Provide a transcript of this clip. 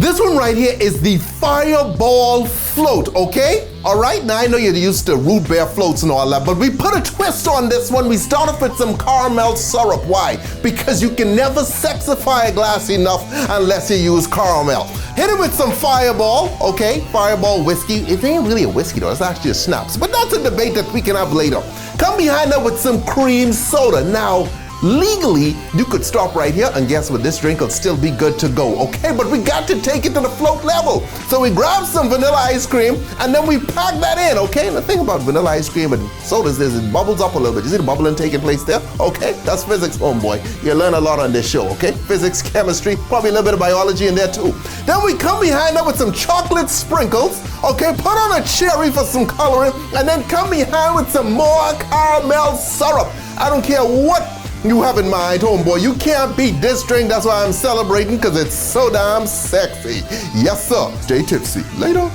This one right here is the Fireball float, okay? All right, now I know you're used to root beer floats and all that, but we put a twist on this one. We start off with some caramel syrup. Why? Because you can never sexify a glass enough unless you use caramel. Hit it with some Fireball, okay? Fireball whiskey. It ain't really a whiskey though, it's actually a schnapps, but that's a debate that we can have later. Come behind that with some cream soda. Now, legally, you could stop right here and guess what, this drink will still be good to go, okay? But we got to take it to the float level. So we grab some vanilla ice cream and then we pack that in, okay? And the thing about vanilla ice cream and sodas is it bubbles up a little bit. You see the bubbling taking place there? Okay, that's physics, homeboy. You learn a lot on this show, okay? Physics, chemistry, probably a little bit of biology in there too. Then we come behind that with some chocolate sprinkles, okay? Put on a cherry for some coloring and then come behind with some more caramel syrup. I don't care what you have in mind, homeboy. You can't beat this drink. That's why I'm celebrating, because it's so damn sexy. Yes, sir. Stay tipsy. Later.